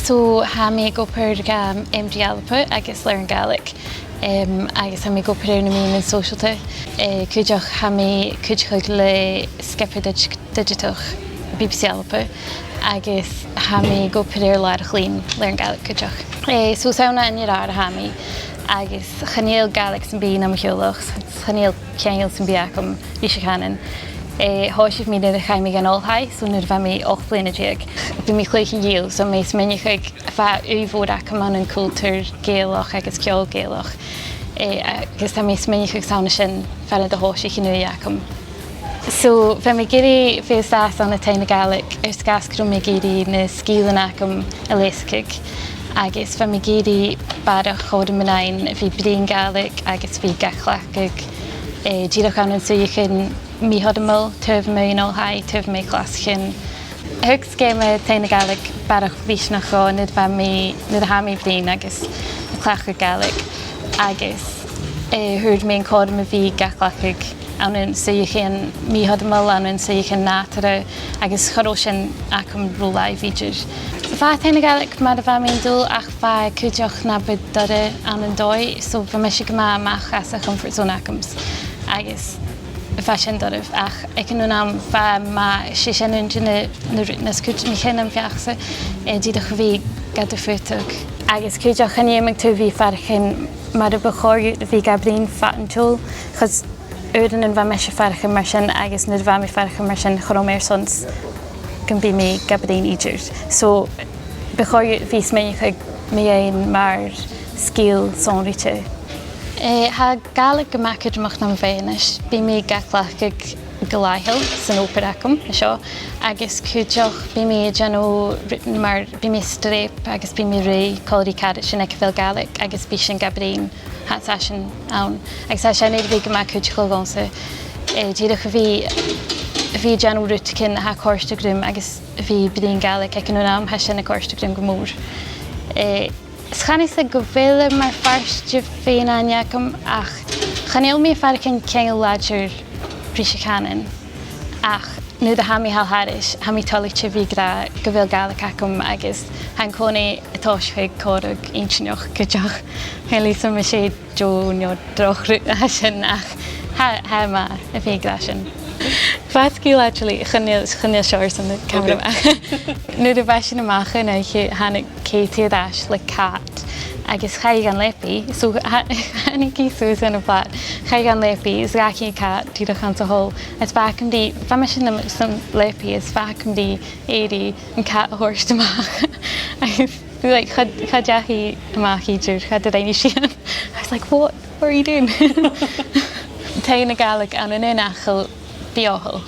So ha mé go pur MDLpa agus learn Gàidhlig. Agus ha mé go pur na mí in socialte. Cúideach ha mé cúideach le sgeama BBCLpa agus ha mé go pur làitheil learn Gàidhlig cúideach. So sauna in ar ha mé agus chanéal Gàidhlig san bí na mheasgachadh, chanéal ceangail san biacham bhísechanan. Háisih mí na chaimí gan olhaid, so na bheith mé 8 bliana déag. Bhí mé chluic ghial, so mé sminneach bheith uhlmhór man an cultúr géalach agus ceol géalach. Agus tá mé sminneach sauna sin fear de háisih nuacham. So bheith mé géirí féas an na Taigh Gàidhlig ar sgascrú mé géirí na scílanacham a léascaigh. Agus bheith mé géirí badach chóda manain bhí blian Gàidhlig agus bhí gachlachadh. Díadach an suidheachadh mìorbhaileach, mheasgachadh in olhaid, mé chlàradh. Thug sgeama Taigh Gàidhlig badach bhrosnachadh nid ha mé blian agus cleachdadh Gàidhlig. Agus thuaird mé an códa a bhí gachlachadh an suidheachadh mìorbhaileach an suidheachadh nátere agus choró sin acham róla bhíidir. Bheith Taigh Gàidhlig mar a bheith mé dul ach bheith cúideach na bhidiothan an dóigh, so bheith me go a-mach as a comfort zone achams. Agus bheith sin doribh ach ag an am bheith má sé sin na rútnas cúideach mé chin an bheachsa díadach bhí gada fuúteach. Agus cúideach chanéamach tú bhí farchan mar a bachóir bhí gabrín fatantúil, chus uan an bheith me sé farchan mar sin agus na bheith mé farchan mar sin choró sons gan bhí mé gabrín idir. So bachóir bhí sminneach mé mar scíal sònraichte. Ha Gàidhlig go machad na bhéanais, bhí mé gachlachadh go làitheil san óperacham seo, agus cúideach bhí mé mar bhí mé stréip agus bhí mé ré chlàradh sin ag bhfuil Gàidhlig agus bhí sin gabrín hatá sin ann. Agus tá sin bhí go cúideach chulgása. Díadach bhí rútacin ha cóirsteagrúm agus bhí blian Gàidhlig ag an am ha sin na cóirsteagrúm go mór. Schannig sa ghabhail mar fairste féin aneacham ach chanéal mé farchan ceangail láidir bhrísechanan ach nu a ha mé haltharis, ha mé tálaigte bhí ghabhail Gàidhlig acham agus han cónaí atáischuig córaigh intineach cúideach chéilí sa me sé neo droch sin ach ha má a bhí gra sin. Fáiscíil actually chanéal seoir san na camera. Nu a bheith sin amach na hána céitiad le cat agus chaidh an lepi, so hanig císú san a plát. Chaidh an lepi is gaci cat díadach an hol. Is bhacamdí, bheith me sin san lepi is bhacamdí éirí an cat horst amach. Agus like chadjahi amach idir, chadaini sin. I was like, what are you doing? Taigh Gàidhlig an in achil bheaghail.